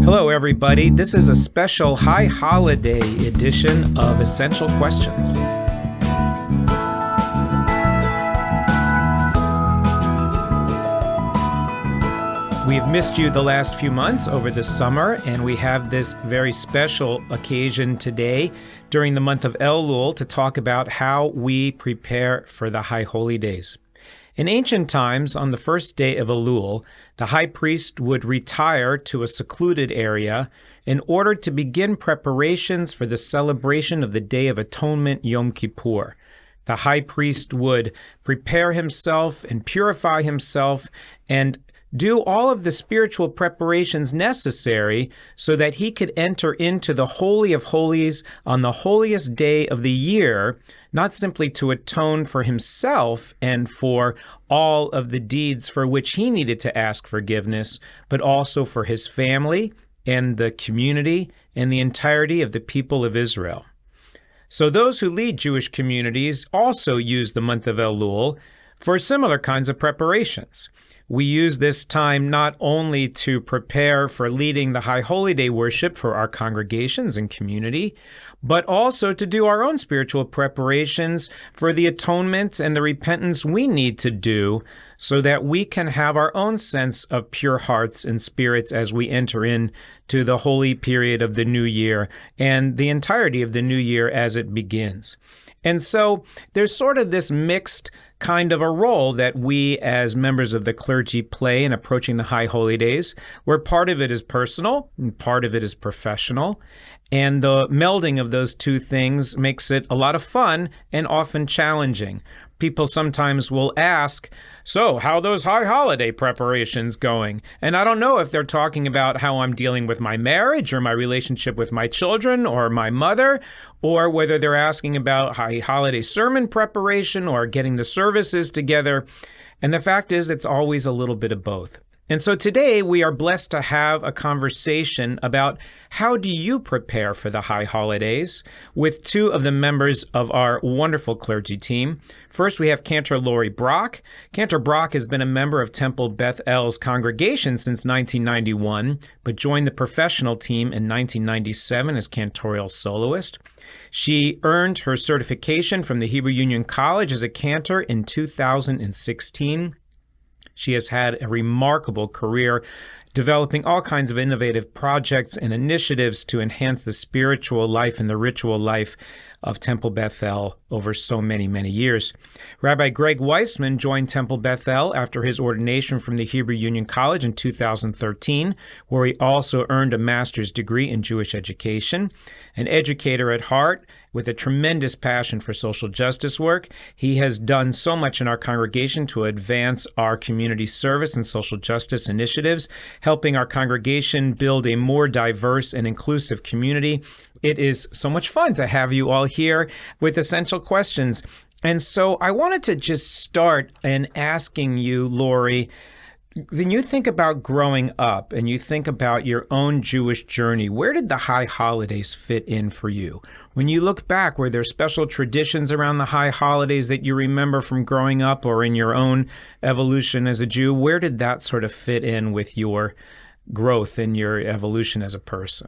Hello, everybody. This is a special high holiday edition of Essential Questions. We've missed you the last few months over the summer, and we have this very special occasion today during the month of Elul to talk about how we prepare for the High Holy Days. In ancient times, on the first day of Elul, the high priest would retire to a secluded area in order to begin preparations for the celebration of the Day of Atonement, Yom Kippur. The high priest would prepare himself and purify himself and do all of the spiritual preparations necessary so that he could enter into the Holy of Holies on the holiest day of the year, not simply to atone for himself and for all of the deeds for which he needed to ask forgiveness, but also for his family and the community and the entirety of the people of Israel. So those who lead Jewish communities also use the month of Elul for similar kinds of preparations. We use this time not only to prepare for leading the High Holy Day worship for our congregations and community, but also to do our own spiritual preparations for the atonement and the repentance we need to do so that we can have our own sense of pure hearts and spirits as we enter into the holy period of the new year and the entirety of the new year as it begins. And so there's sort of this mixed kind of a role that we as members of the clergy play in approaching the High Holy Days, where part of it is personal and part of it is professional. And the melding of those two things makes it a lot of fun and often challenging. People sometimes will ask, so how are those high holiday preparations going? And I don't know if they're talking about how I'm dealing with my marriage or my relationship with my children or my mother, or whether they're asking about high holiday sermon preparation or getting the services together. And the fact is, it's always a little bit of both. And so today we are blessed to have a conversation about how do you prepare for the high holidays with two of the members of our wonderful clergy team. First, we have Cantor Lori Brock. Cantor Brock has been a member of Temple Beth El's congregation since 1991, but joined the professional team in 1997 as cantorial soloist. She earned her certification from the Hebrew Union College as a cantor in 2016. She has had a remarkable career developing all kinds of innovative projects and initiatives to enhance the spiritual life and the ritual life of Temple Beth El over so many, many years. Rabbi Greg Weisman joined Temple Beth El after his ordination from the Hebrew Union College in 2013, where he also earned a master's degree in Jewish education. An educator at heart with a tremendous passion for social justice work, he has done so much in our congregation to advance our community service and social justice initiatives, helping our congregation build a more diverse and inclusive community. It is so much fun to have you all here with Essential Questions. And so I wanted to just start in asking you, Lori, when you think about growing up and you think about your own Jewish journey, where did the high holidays fit in for you? When you look back, were there special traditions around the high holidays that you remember from growing up or in your own evolution as a Jew? Where did that sort of fit in with your growth and your evolution as a person?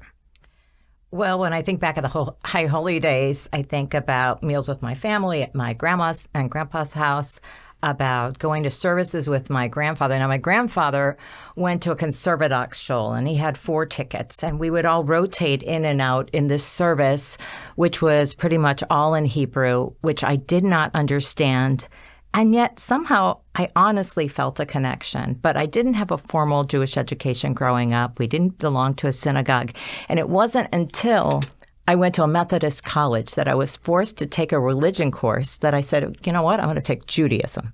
Well, when I think back at the whole High Holy Days, I think about meals with my family at my grandma's and grandpa's house, about going to services with my grandfather. Now, my grandfather went to a conservadox shul, and he had 4 tickets, and we would all rotate in and out in this service, which was pretty much all in Hebrew, which I did not understand. And yet, somehow, I honestly felt a connection. But I didn't have a formal Jewish education growing up. We didn't belong to a synagogue. And it wasn't until I went to a Methodist college that I was forced to take a religion course that I said, you know what, I'm going to take Judaism.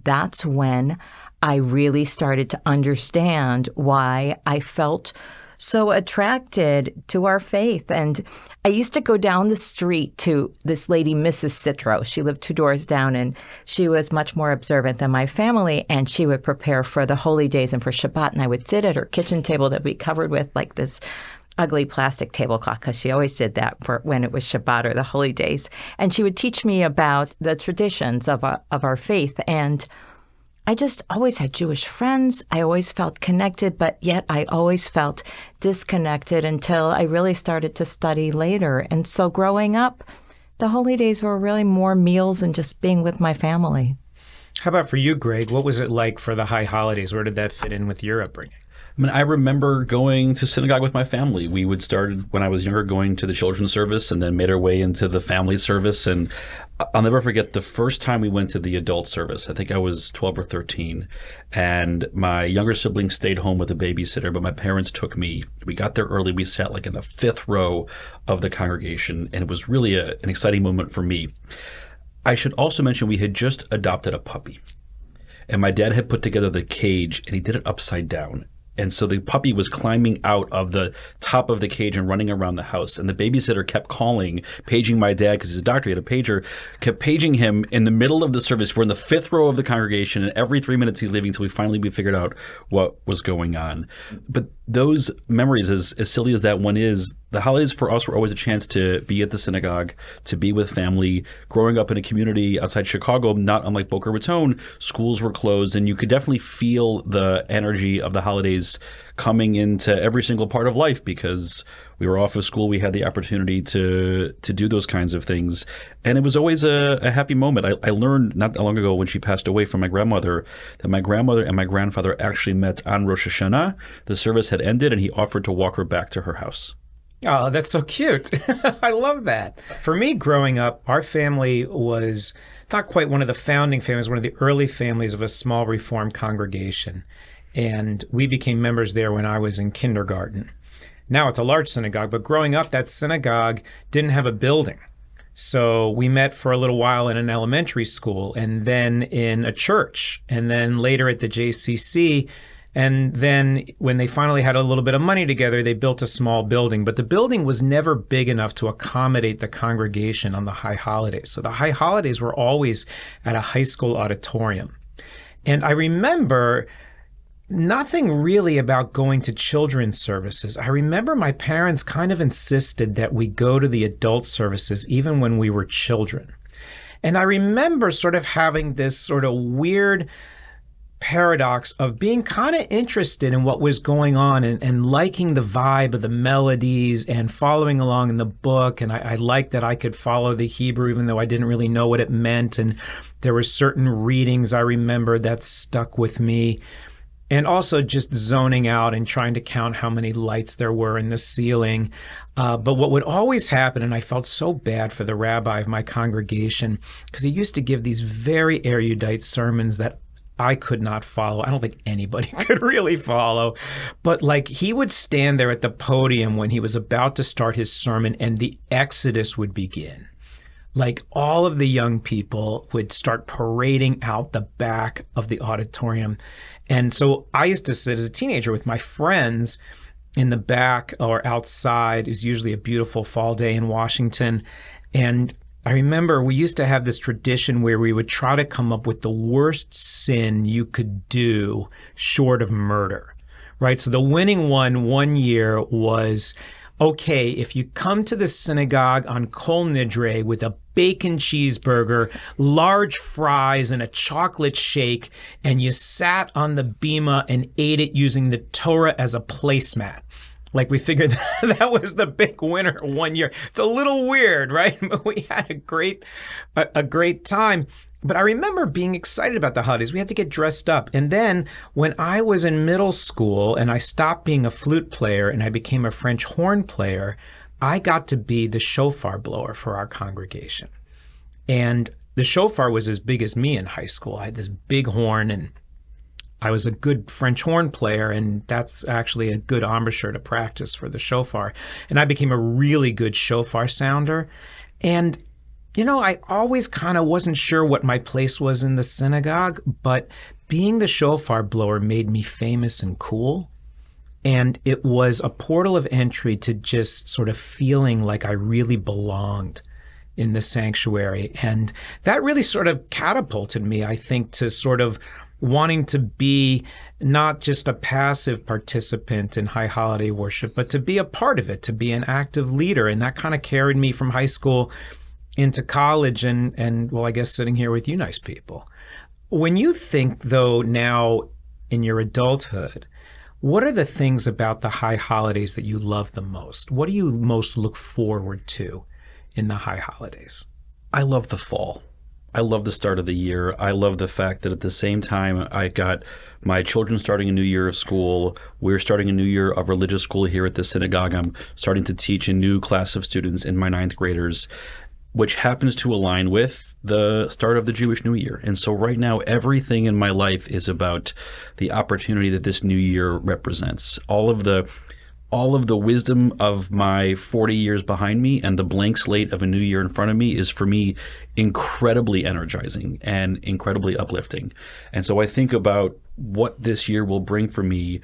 That's when I really started to understand why I felt so attracted to our faith. And I used to go down the street to this lady, Mrs. Citro. She lived 2 doors down, and she was much more observant than my family, and she would prepare for the holy days and for Shabbat, and I would sit at her kitchen table that we covered with like this ugly plastic tablecloth, because she always did that for when it was Shabbat or the holy days. And she would teach me about the traditions of our faith. And I just always had Jewish friends. I always felt connected, but yet I always felt disconnected until I really started to study later. And so growing up, the holy days were really more meals and just being with my family. How about for you, Greg? What was it like for the high holidays? Where did that fit in with your upbringing? I mean, I remember going to synagogue with my family. We would start when I was younger going to the children's service and then made our way into the family service. And I'll never forget the first time we went to the adult service. I think I was 12 or 13. And my younger sibling stayed home with a babysitter, but my parents took me. We got there early. We sat like in the fifth row of the congregation. And it was really an exciting moment for me. I should also mention we had just adopted a puppy. And my dad had put together the cage and he did it upside down. And so the puppy was climbing out of the top of the cage and running around the house. And the babysitter kept calling, paging my dad, because he's a doctor, he had a pager, kept paging him in the middle of the service. We're in the fifth row of the congregation, and every 3 minutes he's leaving until we figured out what was going on. But those memories, as silly as that one is, the holidays for us were always a chance to be at the synagogue, to be with family. Growing up in a community outside Chicago, not unlike Boca Raton, schools were closed, and you could definitely feel the energy of the holidays coming into every single part of life because we were off of school. We had the opportunity to do those kinds of things. And it was always a happy moment. I learned not that long ago when she passed away from my grandmother that my grandmother and my grandfather actually met on Rosh Hashanah. The service had ended, and he offered to walk her back to her house. Oh, that's so cute. I love that. For me, growing up, our family was not quite one of the founding families, one of the early families of a small Reform congregation. And we became members there when I was in kindergarten. Now it's a large synagogue, but growing up, that synagogue didn't have a building. So we met for a little while in an elementary school and then in a church and then later at the JCC. And then when they finally had a little bit of money together, they built a small building. But the building was never big enough to accommodate the congregation on the high holidays. So the high holidays were always at a high school auditorium. And I remember nothing really about going to children's services. I remember my parents kind of insisted that we go to the adult services even when we were children. And I remember sort of having this sort of weird paradox of being kind of interested in what was going on and liking the vibe of the melodies and following along in the book. And I liked that I could follow the Hebrew even though I didn't really know what it meant. And there were certain readings I remember that stuck with me. And also just zoning out and trying to count how many lights there were in the ceiling. But what would always happen, and I felt so bad for the rabbi of my congregation, because he used to give these very erudite sermons that I could not follow. I don't think anybody could really follow. But like he would stand there at the podium when he was about to start his sermon and the Exodus would begin. Like all of the young people would start parading out the back of the auditorium. And so I used to sit as a teenager with my friends in the back or outside. It was usually a beautiful fall day in Washington. And I remember we used to have this tradition where we would try to come up with the worst sin you could do short of murder, right? So the winning one year was, okay, if you come to the synagogue on Kol Nidre with a bacon cheeseburger, large fries, and a chocolate shake, and you sat on the bima and ate it using the Torah as a placemat. Like we figured that was the big winner one year. It's a little weird, right? But we had a great time. But I remember being excited about the holidays. We had to get dressed up. And then when I was in middle school and I stopped being a flute player and I became a French horn player, I got to be the shofar blower for our congregation. And the shofar was as big as me in high school. I had this big horn and I was a good French horn player, and that's actually a good embouchure to practice for the shofar. And I became a really good shofar sounder. And, you know, I always kind of wasn't sure what my place was in the synagogue, but being the shofar blower made me famous and cool. And it was a portal of entry to just sort of feeling like I really belonged in the sanctuary. And that really sort of catapulted me, I think, to sort of wanting to be not just a passive participant in high holiday worship, but to be a part of it, to be an active leader. And that kind of carried me from high school into college and well, I guess sitting here with you nice people. When you think, though, now in your adulthood, what are the things about the high holidays that you love the most? What do you most look forward to in the high holidays? I love the fall. I love the start of the year. I love the fact that at the same time I got my children starting a new year of school. We're starting a new year of religious school here at the synagogue. I'm starting to teach a new class of students in my 9th graders, which happens to align with the start of the Jewish New Year. And so right now, everything in my life is about the opportunity that this new year represents. All of the wisdom of my 40 years behind me and the blank slate of a new year in front of me is, for me, incredibly energizing and incredibly uplifting. And so I think about what this year will bring for me.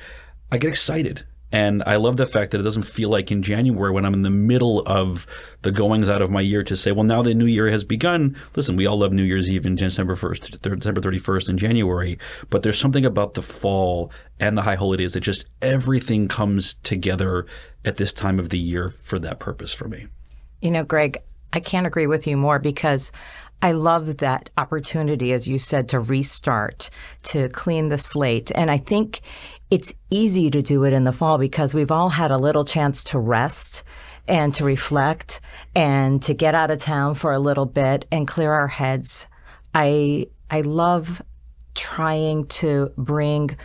I get excited. And I love the fact that it doesn't feel like in January, when I'm in the middle of the goings out of my year, to say, well, now the new year has begun. Listen, we all love New Year's Eve in December 1st, December 31st in January. But there's something about the fall and the high holidays that just everything comes together at this time of the year for that purpose for me. You know, Greg, I can't agree with you more, because I love that opportunity, as you said, to restart, to clean the slate. And I think it's easy to do it in the fall because we've all had a little chance to rest and to reflect and to get out of town for a little bit and clear our heads. I love trying to bring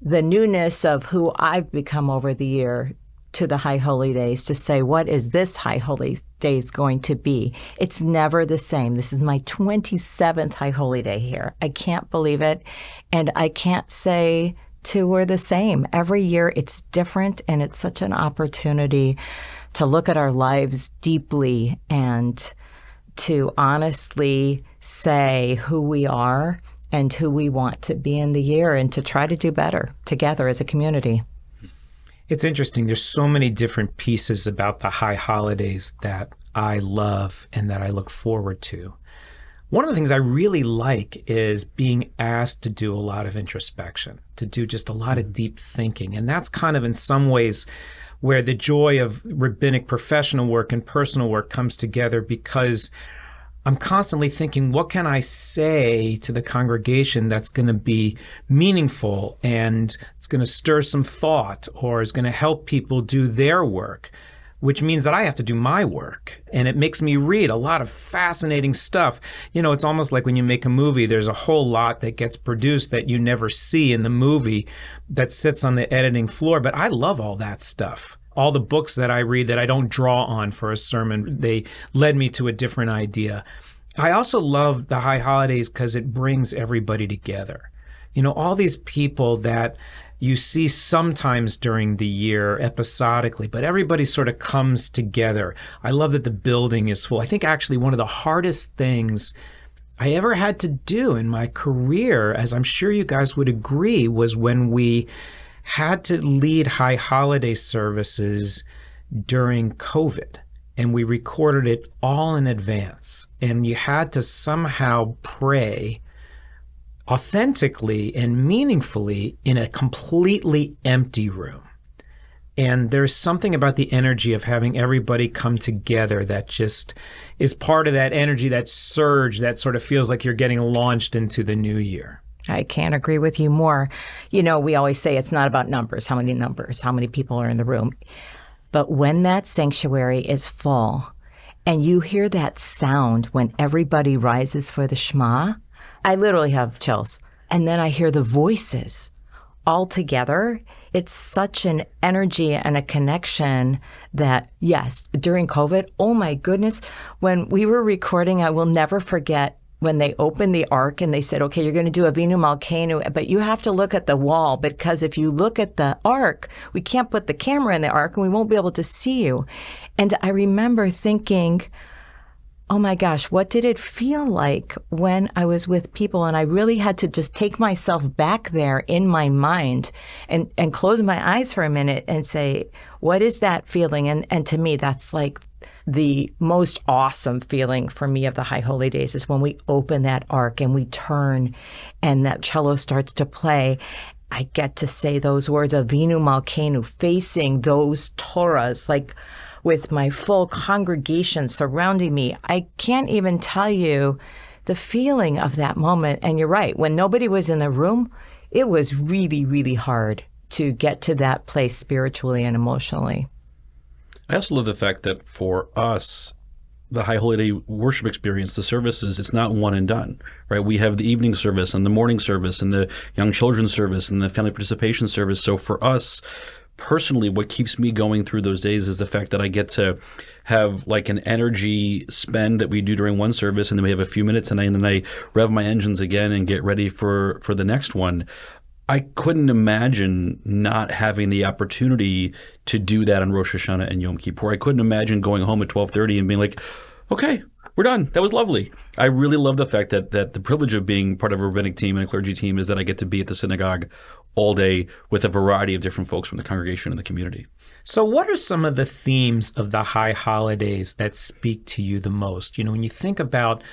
the newness of who I've become over the year to the High Holy Days, to say, what is this High Holy Days going to be? It's never the same. This is my 27th High Holy Day here. I can't believe it. And I can't say two are the same. Every year it's different, and it's such an opportunity to look at our lives deeply and to honestly say who we are and who we want to be in the year, and to try to do better together as a community. It's interesting. There's so many different pieces about the high holidays that I love and that I look forward to. One of the things I really like is being asked to do a lot of introspection, to do just a lot of deep thinking. And that's kind of in some ways where the joy of rabbinic professional work and personal work comes together, because I'm constantly thinking, what can I say to the congregation that's going to be meaningful and it's going to stir some thought or is going to help people do their work, which means that I have to do my work. And it makes me read a lot of fascinating stuff. You know, it's almost like when you make a movie, there's a whole lot that gets produced that you never see in the movie that sits on the editing floor. But I love all that stuff. All the books that I read that I don't draw on for a sermon, they led me to a different idea. I also love the high holidays because it brings everybody together. You know, all these people that you see sometimes during the year episodically, but everybody sort of comes together. I love that the building is full. I think actually one of the hardest things I ever had to do in my career, as I'm sure you guys would agree, was when we had to lead high holiday services during COVID. And we recorded it all in advance. And you had to somehow pray authentically and meaningfully in a completely empty room. And there's something about the energy of having everybody come together that just is part of that energy, that surge that sort of feels like you're getting launched into the new year. I can't agree with you more. You know, we always say it's not about numbers, how many people are in the room. But when that sanctuary is full and you hear that sound when everybody rises for the Shema, I literally have chills. And then I hear the voices all together. It's such an energy and a connection that, yes, during COVID, oh my goodness, when we were recording, I will never forget when they opened the ark and they said, okay, you're going to do Avinu Malkeinu, but you have to look at the wall, because if you look at the ark, we can't put the camera in the ark and we won't be able to see you. And I remember thinking, oh my gosh, what did it feel like when I was with people? And I really had to just take myself back there in my mind and close my eyes for a minute and say, what is that feeling? And to me, that's like the most awesome feeling for me of the High Holy Days is when we open that ark and we turn and that cello starts to play. I get to say those words, Avinu Malkeinu, facing those Torahs, like with my full congregation surrounding me. I can't even tell you the feeling of that moment. And you're right, when nobody was in the room, it was really, really hard to get to that place spiritually and emotionally. I also love the fact that for us, the High Holy Day worship experience, the services, it's not one and done, right? We have the evening service and the morning service and the young children's service and the family participation service. So for us, personally, what keeps me going through those days is the fact that I get to have like an energy spend that we do during one service, and then we have a few minutes, and then I rev my engines again and get ready for the next one. I couldn't imagine not having the opportunity to do that on Rosh Hashanah and Yom Kippur. I couldn't imagine going home at 12:30 and being like, okay, we're done. That was lovely. I really love the fact that the privilege of being part of a rabbinic team and a clergy team is that I get to be at the synagogue all day with a variety of different folks from the congregation and the community. So what are some of the themes of the high holidays that speak to you the most? You know, when you think about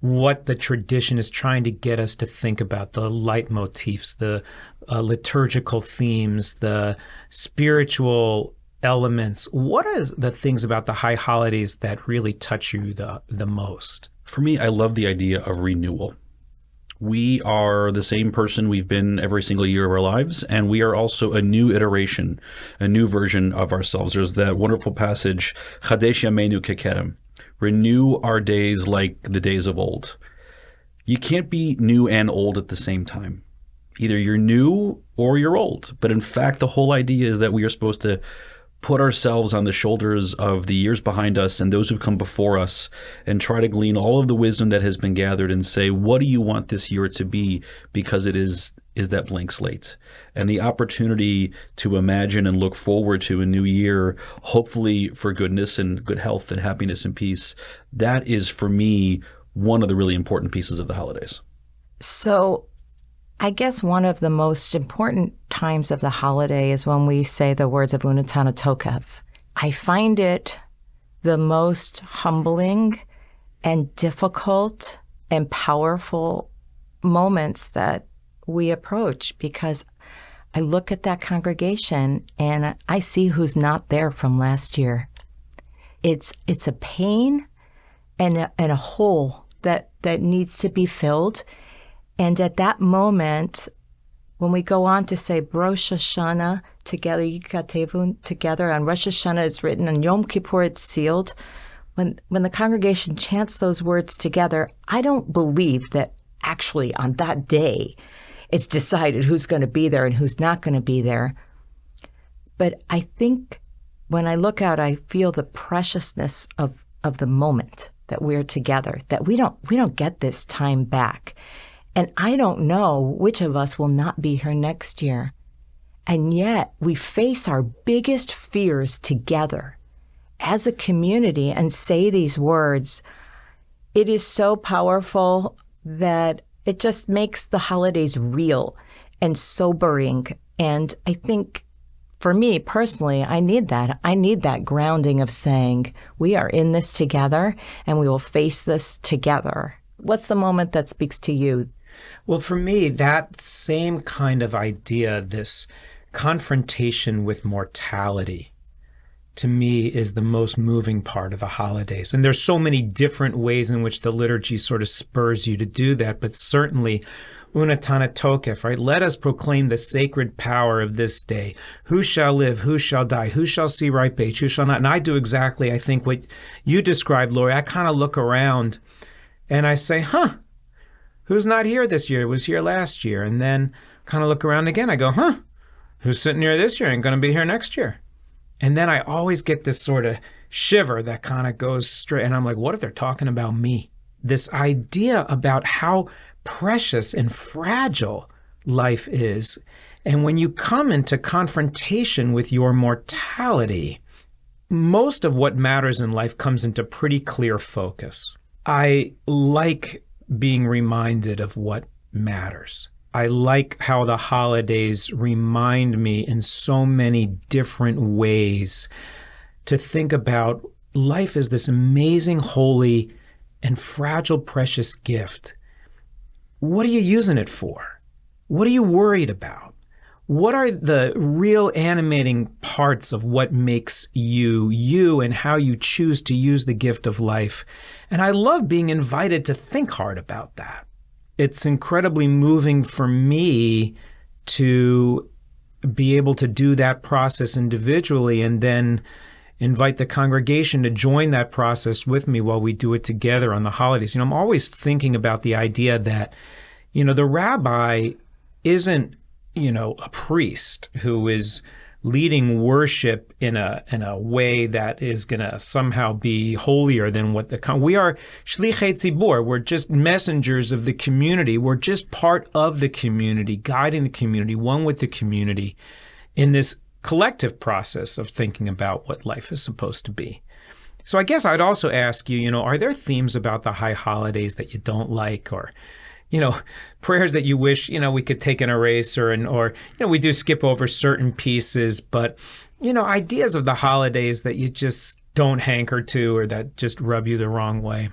what the tradition is trying to get us to think about, the leitmotifs, the liturgical themes, the spiritual elements, what are the things about the high holidays that really touch you the most? For me, I love the idea of renewal. We are the same person we've been every single year of our lives, and we are also a new iteration, a new version of ourselves. There's that wonderful passage, Chadesh Yameinu Kekerem, renew our days like the days of old. You can't be new and old at the same time. Either you're new or you're old. But in fact, the whole idea is that we are supposed to put ourselves on the shoulders of the years behind us and those who've come before us and try to glean all of the wisdom that has been gathered and say, what do you want this year to be? Because it is that blank slate. And the opportunity to imagine and look forward to a new year, hopefully for goodness and good health and happiness and peace, that is for me one of the really important pieces of the holidays. So I guess one of the most important times of the holiday is when we say the words of Unatana Tokev. I find it the most humbling and difficult and powerful moments that we approach, because I look at that congregation and I see who's not there from last year. It's a pain and a hole that needs to be filled. And at that moment, when we go on to say Rosh Hashanah together, Yikatevun together, on Rosh Hashanah it's written, on Yom Kippur it's sealed. When the congregation chants those words together, I don't believe that actually on that day it's decided who's going to be there and who's not going to be there. But I think when I look out, I feel the preciousness of the moment that we're together, that we don't get this time back. And I don't know which of us will not be here next year. And yet we face our biggest fears together as a community and say these words. It is so powerful that it just makes the holidays real and sobering. And I think for me personally, I need that. I need that grounding of saying we are in this together and we will face this together. What's the moment that speaks to you? Well, for me, that same kind of idea, this confrontation with mortality, to me is the most moving part of the holidays. And there's so many different ways in which the liturgy sort of spurs you to do that, but certainly Unatana Tokef, right? Let us proclaim the sacred power of this day. Who shall live? Who shall die? Who shall see ripe age? Who shall not? And I do exactly, I think, what you described, Lori. I kind of look around and I say, who's not here this year? Was here last year. And then kind of look around again. I go, who's sitting here this year and going to be here next year? And then I always get this sort of shiver that kind of goes straight. And I'm like, what if they're talking about me? This idea about how precious and fragile life is. And when you come into confrontation with your mortality, most of what matters in life comes into pretty clear focus. I like being reminded of what matters. I like how the holidays remind me in so many different ways to think about life as this amazing, holy, and fragile, precious gift. What are you using it for? What are you worried about? what are the real animating parts of what makes you, you, and how you choose to use the gift of life? And I love being invited to think hard about that. It's incredibly moving for me to be able to do that process individually and then invite the congregation to join that process with me while we do it together on the holidays. I'm always thinking about the idea that, the rabbi isn't, a priest who is leading worship in a way that is going to somehow be holier than what we are shlichei tzibur. We're just messengers of the community. We're just part of the community, guiding the community, one with the community in this collective process of thinking about what life is supposed to be. So I guess I'd also ask you, are there themes about the high holidays that you don't like, or prayers that you wish, we could take an eraser or we do skip over certain pieces, but, ideas of the holidays that you just don't hanker to or that just rub you the wrong way?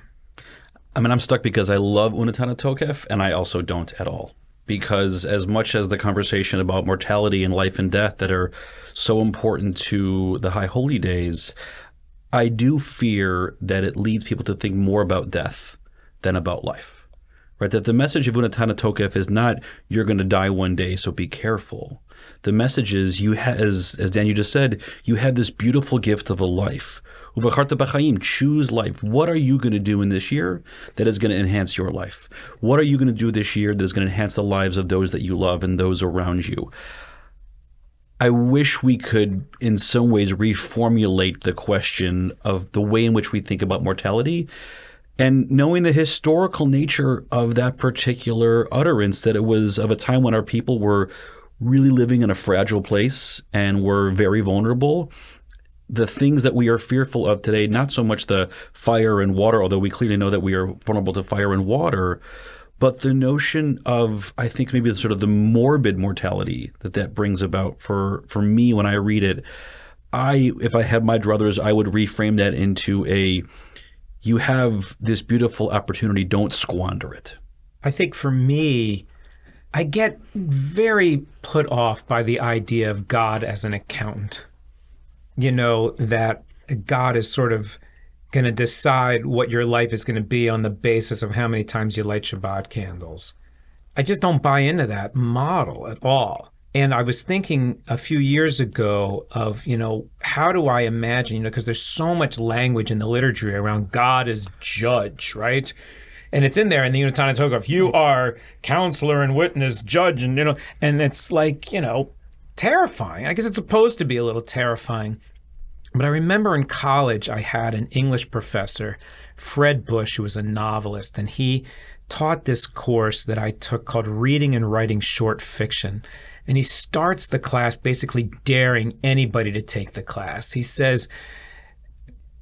I'm stuck because I love Unatana Tokef, and I also don't at all. Because as much as the conversation about mortality and life and death that are so important to the high holy days, I do fear that it leads people to think more about death than about life. Right, that the message of Unatana Tokef is not you're going to die one day, so be careful. The message is as Dan, you just said, you have this beautiful gift of a life. Uvacharta b'chaim, choose life. What are you going to do in this year that is going to enhance your life? What are you going to do this year that is going to enhance the lives of those that you love and those around you? I wish we could, in some ways, reformulate the question of the way in which we think about mortality. And knowing the historical nature of that particular utterance, that it was of a time when our people were really living in a fragile place and were very vulnerable. The things that we are fearful of today, not so much the fire and water, although we clearly know that we are vulnerable to fire and water, but the notion of, I think, maybe sort of the morbid mortality that brings about for me when I read it. If I had my druthers, I would reframe that into you have this beautiful opportunity, don't squander it. I think for me, I get very put off by the idea of God as an accountant. That God is sort of going to decide what your life is going to be on the basis of how many times you light Shabbat candles. I just don't buy into that model at all. And I was thinking a few years ago of, how do I imagine, because there's so much language in the liturgy around God as judge, right? And it's in there in the Unatana Tokef, you are counselor and witness, judge, and, and it's like, terrifying. I guess it's supposed to be a little terrifying. But I remember in college, I had an English professor, Fred Bush, who was a novelist, and he taught this course that I took called Reading and Writing Short Fiction. And he starts the class basically daring anybody to take the class. He says,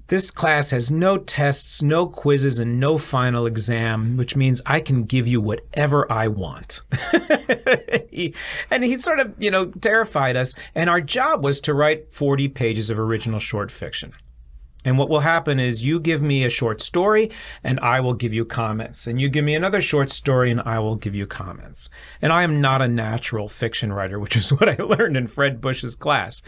this class has no tests, no quizzes, and no final exam, which means I can give you whatever I want. And he sort of, terrified us. And our job was to write 40 pages of original short fiction. And what will happen is you give me a short story and I will give you comments. And you give me another short story and I will give you comments. And I am not a natural fiction writer, which is what I learned in Fred Bush's class.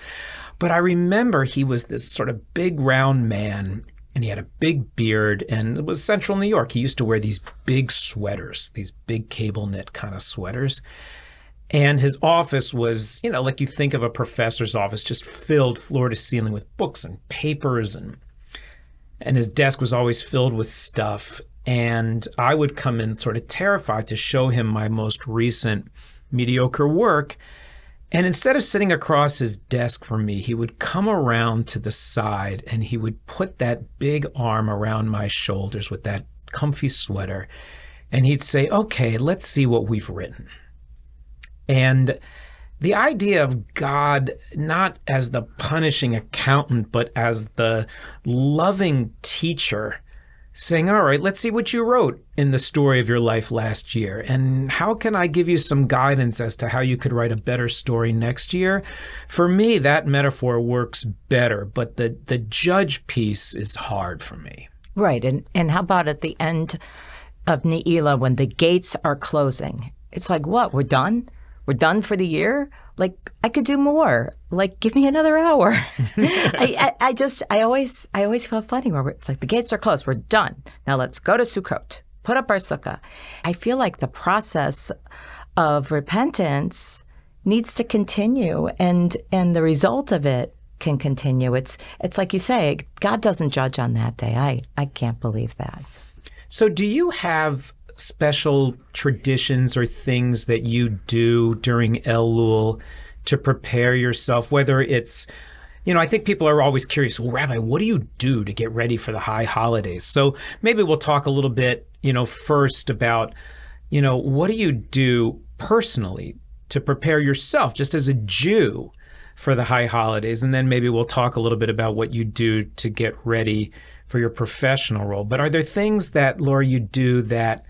But I remember he was this sort of big round man and he had a big beard, and it was central New York. He used to wear these big sweaters, these big cable knit kind of sweaters. And his office was, like you think of a professor's office, just filled floor to ceiling with books and papers, and his desk was always filled with stuff. And I would come in sort of terrified to show him my most recent mediocre work. And instead of sitting across his desk from me, he would come around to the side and he would put that big arm around my shoulders with that comfy sweater. And he'd say, okay, let's see what we've written. And the idea of God not as the punishing accountant, but as the loving teacher saying, all right, let's see what you wrote in the story of your life last year. And how can I give you some guidance as to how you could write a better story next year? For me, that metaphor works better, but the judge piece is hard for me. Right. And how about at the end of Ne'ilah when the gates are closing? It's like, what? We're done? We're done for the year? like, I could do more. Like, give me another hour. I always felt funny where it's like, the gates are closed. We're done. Now let's go to Sukkot, put up our sukkah. I feel like the process of repentance needs to continue, and the result of it can continue. It's like you say, God doesn't judge on that day. I can't believe that. So do you have special traditions or things that you do during Elul to prepare yourself, whether it's, I think people are always curious, well, Rabbi, what do you do to get ready for the high holidays? So maybe we'll talk a little bit, first about, what do you do personally to prepare yourself just as a Jew for the high holidays? And then maybe we'll talk a little bit about what you do to get ready for your professional role. But are there things that, Laura, you do that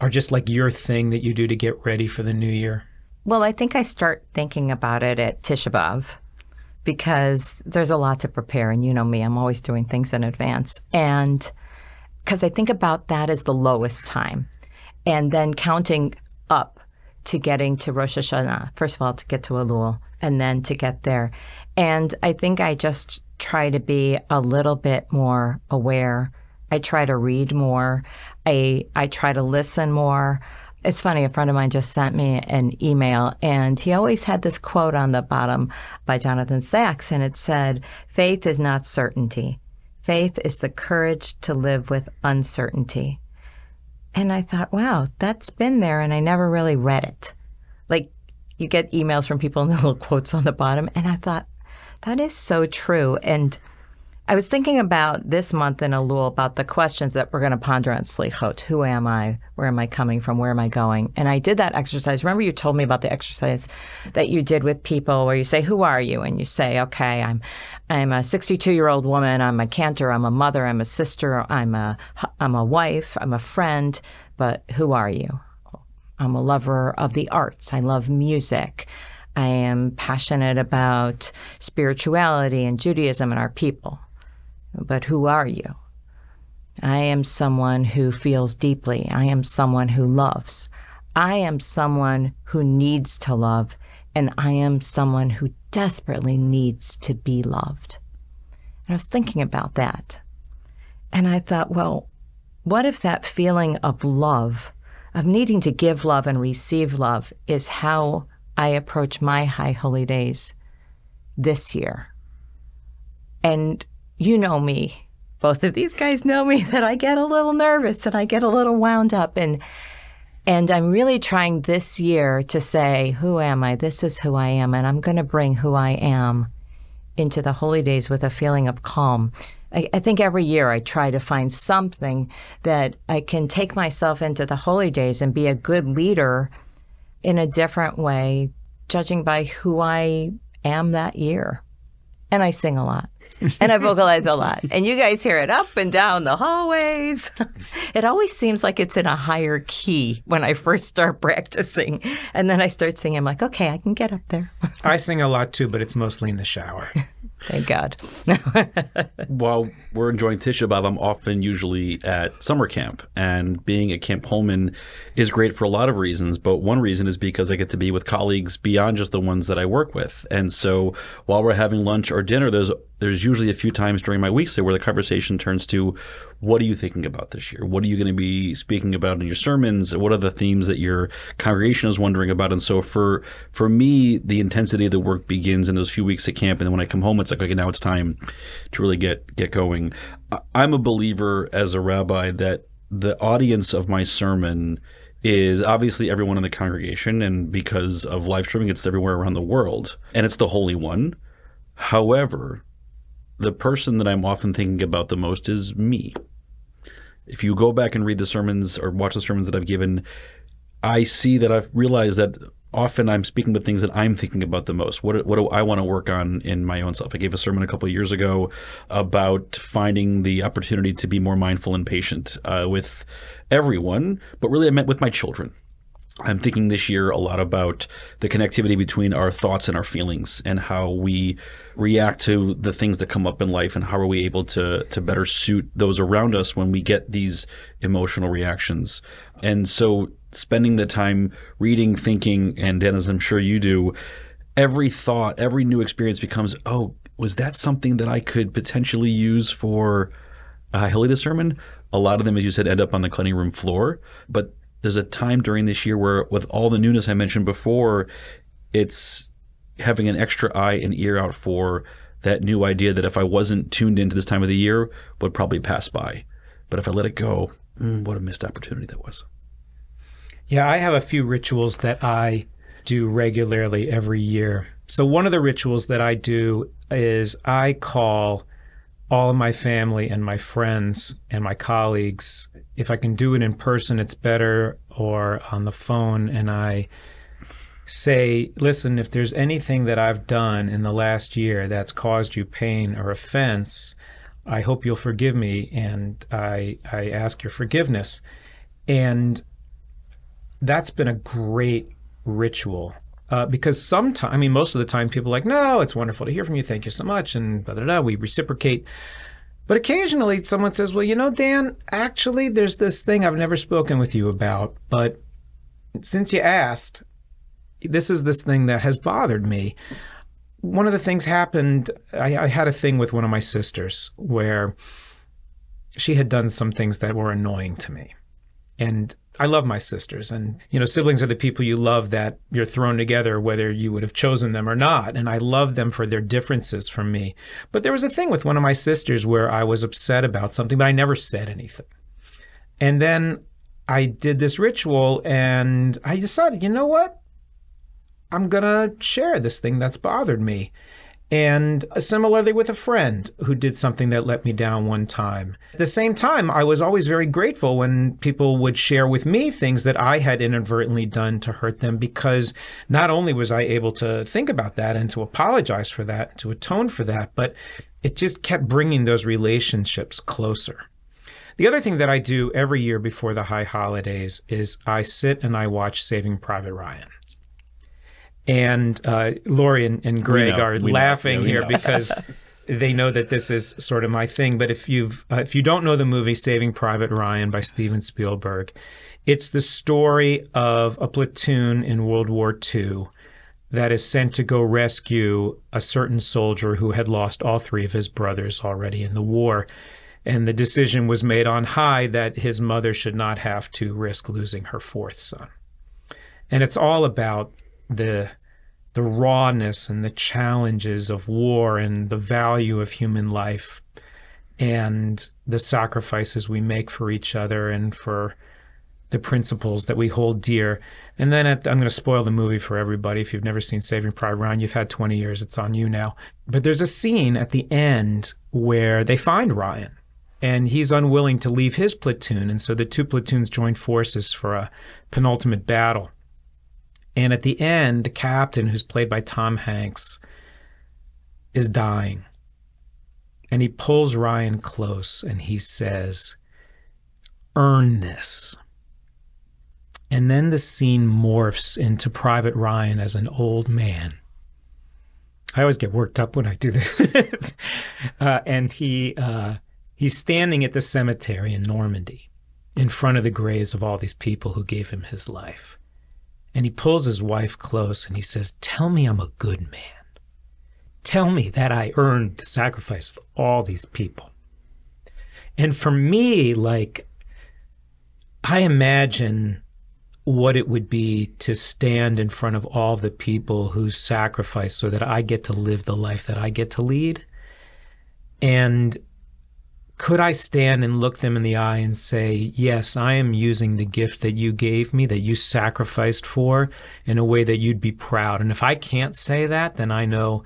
are just like your thing that you do to get ready for the new year? Well, I think I start thinking about it at Tisha B'Av because there's a lot to prepare. And you know me, I'm always doing things in advance. And because I think about that as the lowest time. And then counting up to getting to Rosh Hashanah. First of all, to get to Elul and then to get there. And I think I just try to be a little bit more aware. I try to read more. I try to listen more. It's funny, a friend of mine just sent me an email, and he always had this quote on the bottom by Jonathan Sacks, and it said, "Faith is not certainty. Faith is the courage to live with uncertainty." And I thought, wow, that's been there, and I never really read it. Like, you get emails from people and the little quotes on the bottom, and I thought, that is so true. And I was thinking about this month in Elul about the questions that we're going to ponder on Slichot. Who am I? Where am I coming from? Where am I going? And I did that exercise. Remember you told me about the exercise that you did with people where you say, who are you? And you say, okay, I'm a 62-year-old woman. I'm a cantor. I'm a mother. I'm a sister. I'm a wife. I'm a friend. But who are you? I'm a lover of the arts. I love music. I am passionate about spirituality and Judaism and our people. But who are you? I am someone who feels deeply. I am someone who loves. I am someone who needs to love. And I am someone who desperately needs to be loved. And I was thinking about that. And I thought, well, what if that feeling of love, of needing to give love and receive love, is how I approach my high holy days this year? And you know me, both of these guys know me, that I get a little nervous and I get a little wound up. And I'm really trying this year to say, who am I? This is who I am. And I'm going to bring who I am into the holy days with a feeling of calm. I think every year I try to find something that I can take myself into the holy days and be a good leader in a different way, judging by who I am that year. And I sing a lot. And I vocalize a lot. And you guys hear it up and down the hallways. It always seems like it's in a higher key when I first start practicing. And then I start singing. I'm like, okay, I can get up there. I sing a lot too, but it's mostly in the shower. Thank God. While we're enjoying Tisha B'Av, I'm often usually at summer camp. And being at Camp Holman is great for a lot of reasons. But one reason is because I get to be with colleagues beyond just the ones that I work with. And so while we're having lunch or dinner, there's usually a few times during my weeks where the conversation turns to, what are you thinking about this year? What are you going to be speaking about in your sermons? What are the themes that your congregation is wondering about? And so for me, the intensity of the work begins in those few weeks at camp. And then when I come home, it's like, okay, now it's time to really get going. I'm a believer as a rabbi that the audience of my sermon is obviously everyone in the congregation. And because of live streaming, it's everywhere around the world. And it's the Holy One. However, the person that I'm often thinking about the most is me. If you go back and read the sermons or watch the sermons that I've given, I see that I've realized that often I'm speaking about things that I'm thinking about the most. What do I want to work on in my own self? I gave a sermon a couple of years ago about finding the opportunity to be more mindful and patient with everyone, but really I meant with my children. I'm thinking this year a lot about the connectivity between our thoughts and our feelings and how we react to the things that come up in life and how are we able to better suit those around us when we get these emotional reactions. And so spending the time reading, thinking, and Dan, as I'm sure you do, every thought, every new experience becomes, oh, was that something that I could potentially use for a High Holy Day sermon? A lot of them, as you said, end up on the cutting room floor. But there's a time during this year where, with all the newness I mentioned before, it's having an extra eye and ear out for that new idea that if I wasn't tuned into this time of the year, would probably pass by. But if I let it go, what a missed opportunity that was. Yeah, I have a few rituals that I do regularly every year. So one of the rituals that I do is I call all of my family and my friends and my colleagues. If I can do it in person, it's better, or on the phone, and I say, listen, if there's anything that I've done in the last year that's caused you pain or offense, I hope you'll forgive me, and I ask your forgiveness. And that's been a great ritual. Because sometimes, most of the time people are like, no, it's wonderful to hear from you. Thank you so much. And blah, blah, blah. We reciprocate. But occasionally someone says, well, Dan, actually, there's this thing I've never spoken with you about. But since you asked, this is this thing that has bothered me. One of the things happened, I had a thing with one of my sisters where she had done some things that were annoying to me. And I love my sisters, and siblings are the people you love that you're thrown together whether you would have chosen them or not, and I love them for their differences from me. But there was a thing with one of my sisters where I was upset about something, but I never said anything. And then I did this ritual, and I decided, you know what? I'm going to share this thing that's bothered me. And similarly with a friend who did something that let me down one time. At the same time, I was always very grateful when people would share with me things that I had inadvertently done to hurt them, because not only was I able to think about that and to apologize for that, to atone for that, but it just kept bringing those relationships closer. The other thing that I do every year before the high holidays is I sit and I watch Saving Private Ryan. And Lori and Greg are laughing here because they know that this is sort of my thing. But if you don't know the movie Saving Private Ryan by Steven Spielberg, it's the story of a platoon in World War II that is sent to go rescue a certain soldier who had lost all three of his brothers already in the war. And the decision was made on high that his mother should not have to risk losing her fourth son. And it's all about the rawness and the challenges of war and the value of human life and the sacrifices we make for each other and for the principles that we hold dear. And then I'm going to spoil the movie for everybody. If you've never seen Saving Private Ryan, you've had 20 years. It's on you now. But there's a scene at the end where they find Ryan, and he's unwilling to leave his platoon. And so the two platoons join forces for a penultimate battle. And at the end, the captain, who's played by Tom Hanks, is dying. And he pulls Ryan close and he says, "Earn this." And then the scene morphs into Private Ryan as an old man. I always get worked up when I do this. And he's standing at the cemetery in Normandy in front of the graves of all these people who gave him his life. And he pulls his wife close and he says, "Tell me I'm a good man. Tell me that I earned the sacrifice of all these people." And for me, I imagine what it would be to stand in front of all the people who sacrificed so that I get to live the life that I get to lead. And could I stand and look them in the eye and say, yes, I am using the gift that you gave me, that you sacrificed for, in a way that you'd be proud? And if I can't say that, then I know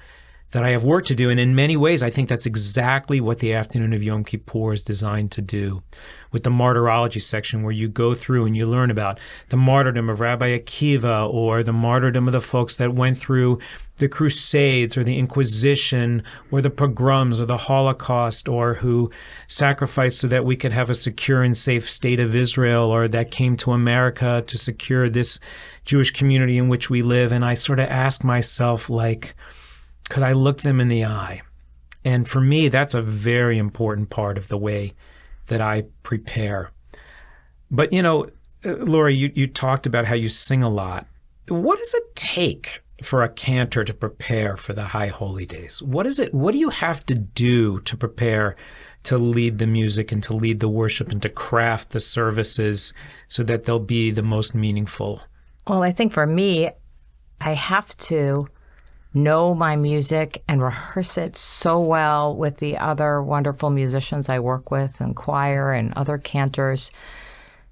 that I have work to do. And in many ways, I think that's exactly what the afternoon of Yom Kippur is designed to do, with the martyrology section where you go through and you learn about the martyrdom of Rabbi Akiva, or the martyrdom of the folks that went through the Crusades or the Inquisition or the pogroms or the Holocaust, or who sacrificed so that we could have a secure and safe state of Israel, or that came to America to secure this Jewish community in which we live. And I sort of ask myself, could I look them in the eye? And for me, that's a very important part of the way that I prepare. But, Lori, you talked about how you sing a lot. What does it take for a cantor to prepare for the High Holy Days? What is it? What do you have to do to prepare to lead the music and to lead the worship and to craft the services so that they'll be the most meaningful? Well, I think for me, I have to know my music and rehearse it so well with the other wonderful musicians I work with and choir and other cantors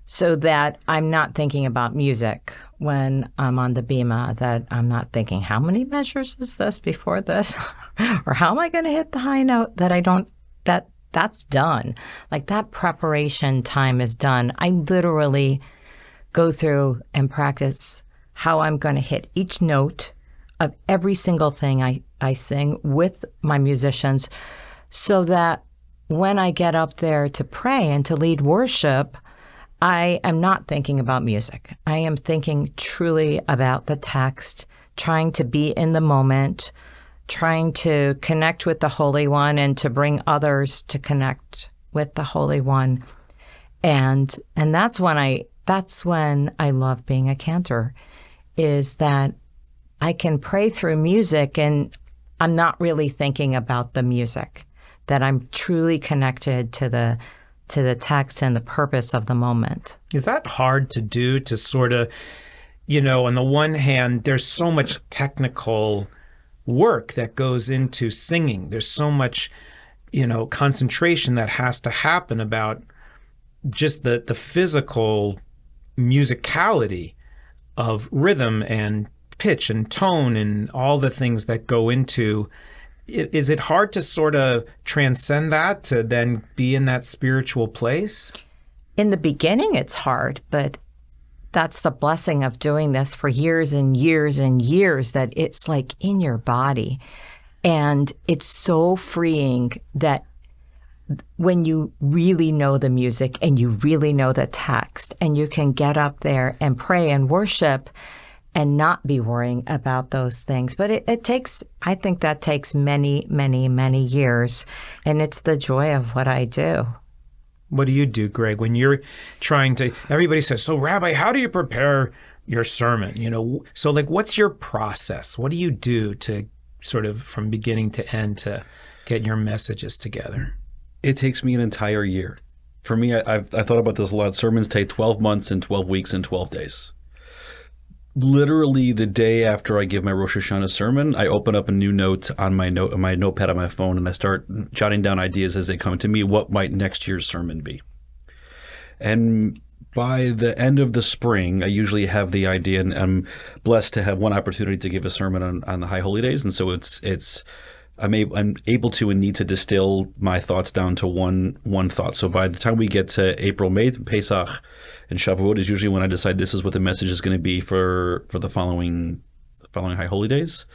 so that I'm not thinking about music when I'm on the bima, that I'm not thinking, how many measures is this before this? Or how am I going to hit the high note? That's done. Like that preparation time is done. I literally go through and practice how I'm going to hit each note of every single thing I sing with my musicians so that when I get up there to pray and to lead worship, I am not thinking about music. I am thinking truly about the text, trying to be in the moment, trying to connect with the Holy One and to bring others to connect with the Holy One. And that's when I love being a cantor, is that I can pray through music and I'm not really thinking about the music, that I'm truly connected to the text and the purpose of the moment. Is that hard to do, to sort of, on the one hand, there's so much technical work that goes into singing. There's so much, concentration that has to happen about just the physical musicality of rhythm and pitch and tone and all the things that go into it. Is it hard to sort of transcend that, to then be in that spiritual place? In the beginning, it's hard, but that's the blessing of doing this for years and years and years, that it's like in your body. And it's so freeing that when you really know the music and you really know the text and you can get up there and pray and worship and not be worrying about those things. But I think that takes many, many, many years. And it's the joy of what I do. What do you do, Greg, when you're trying to, everybody says, so Rabbi, how do you prepare your sermon? So what's your process? What do you do to sort of from beginning to end to get your messages together? It takes me an entire year. For me, I've thought about this a lot. Sermons take 12 months and 12 weeks and 12 days. Literally the day after I give my Rosh Hashanah sermon, I open up a new note on my notepad on my phone, and I start jotting down ideas as they come to me. What might next year's sermon be? And by the end of the spring, I usually have the idea, and I'm blessed to have one opportunity to give a sermon on the High Holy Days, and so I'm able to and need to distill my thoughts down to one thought. So by the time we get to April, May, Pesach, and Shavuot is usually when I decide this is what the message is going to be for the following High Holy Days.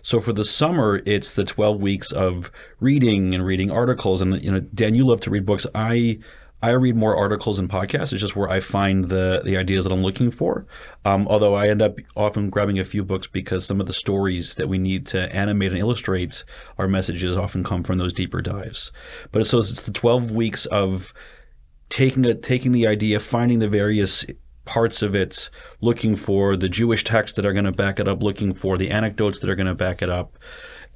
So for the summer, it's the 12 weeks of reading articles. And Dan, you love to read books. I read more articles and podcasts. It's just where I find the ideas that I'm looking for. Although I end up often grabbing a few books because some of the stories that we need to animate and illustrate our messages often come from those deeper dives. But it's the 12 weeks of taking the idea, finding the various parts of it, looking for the Jewish texts that are going to back it up, looking for the anecdotes that are going to back it up.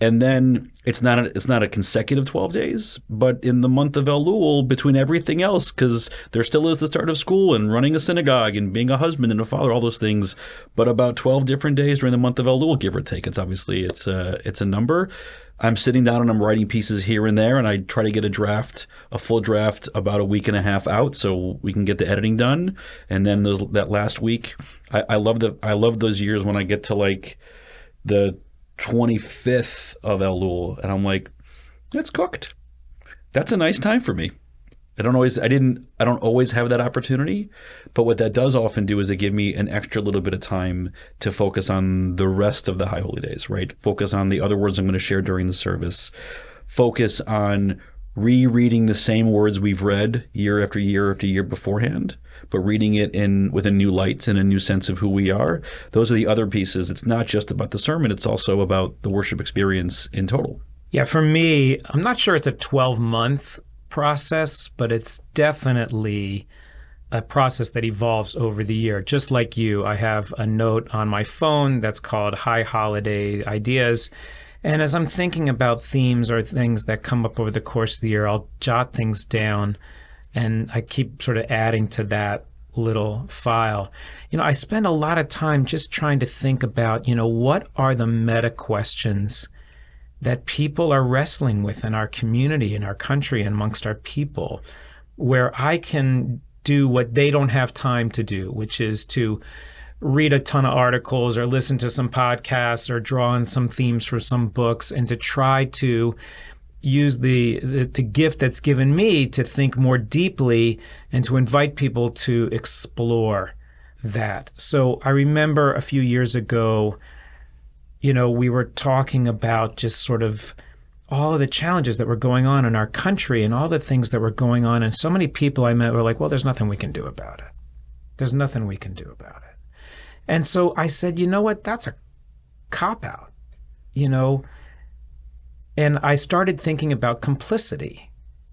And then it's not a consecutive 12 days, but in the month of Elul, between everything else, because there still is the start of school and running a synagogue and being a husband and a father, all those things, but about 12 different days during the month of Elul, give or take. It's a number. I'm sitting down and I'm writing pieces here and there, and I try to get a full draft about a week and a half out so we can get the editing done. And then that last week, I love those years when I get to like the 25th of Elul, and I'm like, it's cooked. That's a nice time for me. I don't always have that opportunity, but what that does often do is it give me an extra little bit of time to focus on the rest of the High Holy Days, right? Focus on the other words I'm going to share during the service. Focus on rereading the same words we've read year after year after year beforehand, but reading it with a new light and a new sense of who we are. Those are the other pieces. It's not just about the sermon. It's also about the worship experience in total. Yeah, for me, I'm not sure it's a 12-month process, but it's definitely a process that evolves over the year. Just like you, I have a note on my phone that's called High Holiday Ideas. And as I'm thinking about themes or things that come up over the course of the year, I'll jot things down, and I keep sort of adding to that little file. I spend a lot of time just trying to think about, what are the meta questions that people are wrestling with in our community, in our country, and amongst our people, where I can do what they don't have time to do, which is to read a ton of articles or listen to some podcasts or draw on some themes for some books, and to try to use the gift that's given me to think more deeply and to invite people to explore that. So I remember a few years ago, we were talking about just sort of all of the challenges that were going on in our country and all the things that were going on. And so many people I met were like, well, there's nothing we can do about it. There's nothing we can do about it. And so I said, you know what? That's a cop-out, And I started thinking about complicity.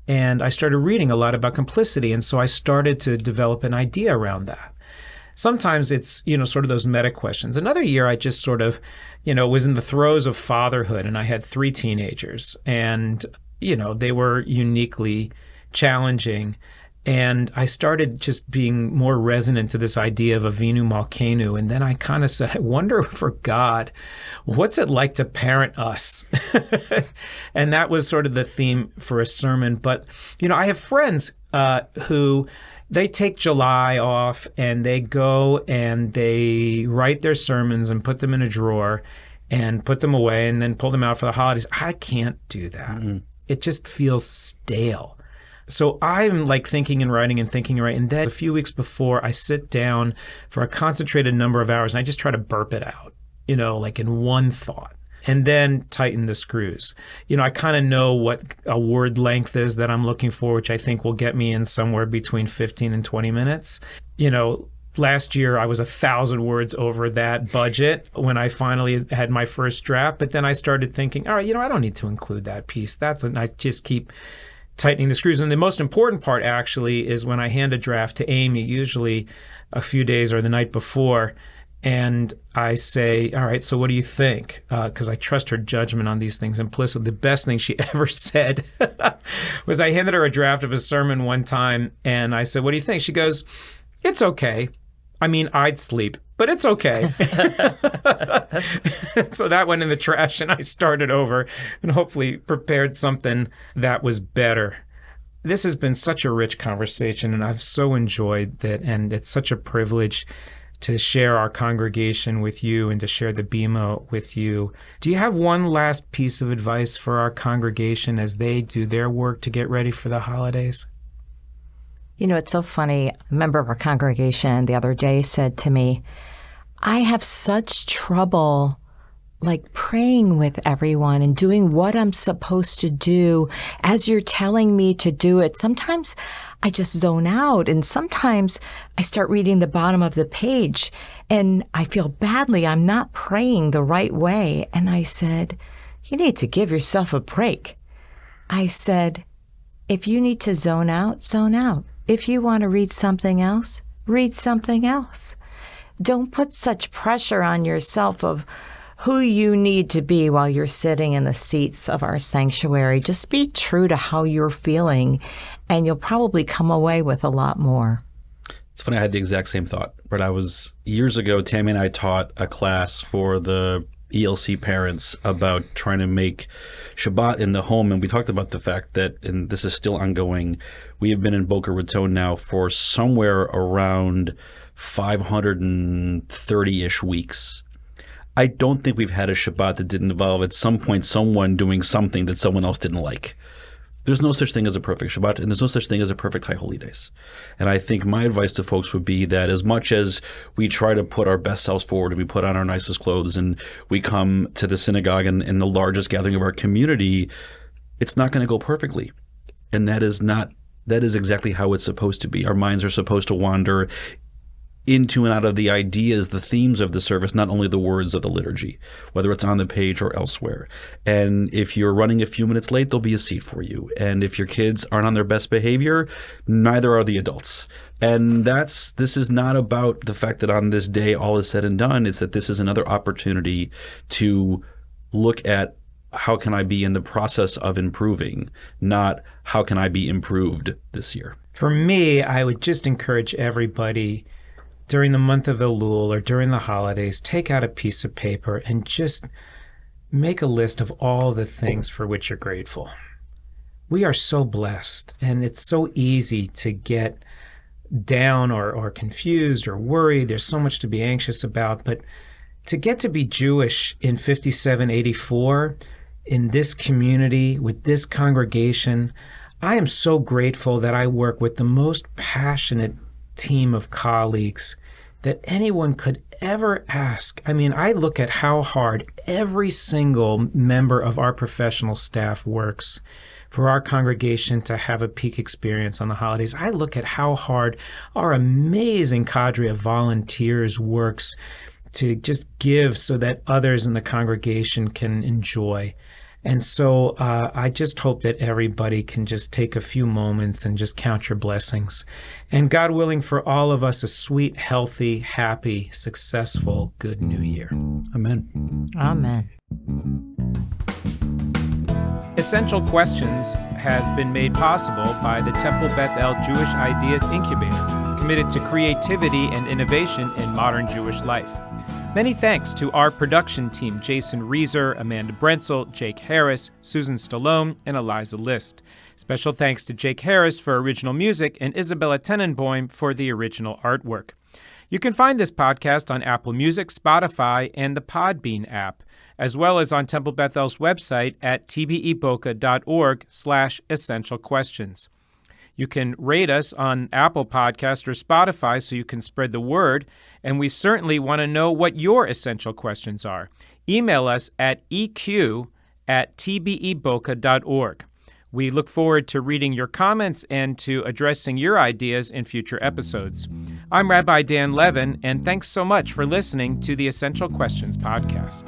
And I started reading a lot about complicity. And so I started to develop an idea around that. Sometimes it's, sort of those meta questions. Another year I just sort of, was in the throes of fatherhood, and I had 3 teenagers, and, they were uniquely challenging. And I started just being more resonant to this idea of Avinu Malkeinu. And then I kind of said, I wonder for God, what's it like to parent us? And that was sort of the theme for a sermon. But, I have friends who they take July off and they go and they write their sermons and put them in a drawer and put them away and then pull them out for the holidays. I can't do that. Mm-hmm. It just feels stale. So I'm like thinking and writing. And then a few weeks before, I sit down for a concentrated number of hours and I just try to burp it out, like in one thought, and then tighten the screws. I kind of know what a word length is that I'm looking for, which I think will get me in somewhere between 15 and 20 minutes. Last year, I was 1,000 words over that budget when I finally had my first draft. But then I started thinking, all right, I don't need to include that piece. I just keep tightening the screws. And the most important part actually is when I hand a draft to Amy, usually a few days or the night before, and I say, all right, so what do you think? Because I trust her judgment on these things implicitly. The best thing she ever said was I handed her a draft of a sermon one time, and I said, what do you think? She goes, it's okay. I mean, I'd sleep, but it's okay. So that went in the trash, and I started over and hopefully prepared something that was better. This has been such a rich conversation, and I've so enjoyed it, and it's such a privilege to share our congregation with you and to share the Bima with you. Do you have one last piece of advice for our congregation as they do their work to get ready for the holidays? It's so funny. A member of our congregation the other day said to me, I have such trouble praying with everyone and doing what I'm supposed to do as you're telling me to do it. Sometimes I just zone out, and sometimes I start reading the bottom of the page and I feel badly I'm not praying the right way. And I said, you need to give yourself a break. I said, if you need to zone out, zone out. If you want to read something else, read something else. Don't put such pressure on yourself of who you need to be while you're sitting in the seats of our sanctuary. Just be true to how you're feeling, and you'll probably come away with a lot more. It's funny, I had the exact same thought. But years ago, Tammy and I taught a class for the ELC parents about trying to make Shabbat in the home. And we talked about the fact that, and this is still ongoing, we have been in Boca Raton now for somewhere around 530-ish weeks. I don't think we've had a Shabbat that didn't involve at some point someone doing something that someone else didn't like. There's no such thing as a perfect Shabbat, and there's no such thing as a perfect High Holy Days. And I think my advice to folks would be that as much as we try to put our best selves forward and we put on our nicest clothes and we come to the synagogue in the largest gathering of our community, it's not going to go perfectly. And that is exactly how it's supposed to be. Our minds are supposed to wander into and out of the ideas, the themes of the service, not only the words of the liturgy, whether it's on the page or elsewhere. And if you're running a few minutes late, there'll be a seat for you. And if your kids aren't on their best behavior, neither are the adults. And this is not about the fact that on this day all is said and done. It's that this is another opportunity to look at how can I be in the process of improving, not how can I be improved this year. For me, I would just encourage everybody during the month of Elul or during the holidays, take out a piece of paper and just make a list of all the things for which you're grateful. We are so blessed, and it's so easy to get down or confused or worried. There's so much to be anxious about. But to get to be Jewish in 5784, in this community, with this congregation, I am so grateful that I work with the most passionate team of colleagues that anyone could ever ask. I mean, I look at how hard every single member of our professional staff works for our congregation to have a peak experience on the holidays. I look at how hard our amazing cadre of volunteers works to just give so that others in the congregation can enjoy. And so I just hope that everybody can just take a few moments and just count your blessings. And God willing, for all of us, a sweet, healthy, happy, successful, good New Year. Amen. Amen. Essential Questions has been made possible by the Temple Beth El Jewish Ideas Incubator, committed to creativity and innovation in modern Jewish life. Many thanks to our production team, Jason Reeser, Amanda Brentzel, Jake Harris, Susan Stallone, and Eliza List. Special thanks to Jake Harris for original music and Isabella Tenenbaum for the original artwork. You can find this podcast on Apple Music, Spotify, and the Podbean app, as well as on Temple Beth El's website at tbeboca.org/essential questions. You can rate us on Apple Podcast or Spotify so you can spread the word, and we certainly want to know what your essential questions are. Email us at eq@tbeboca.org. We look forward to reading your comments and to addressing your ideas in future episodes. I'm Rabbi Dan Levin, and thanks so much for listening to the Essential Questions podcast.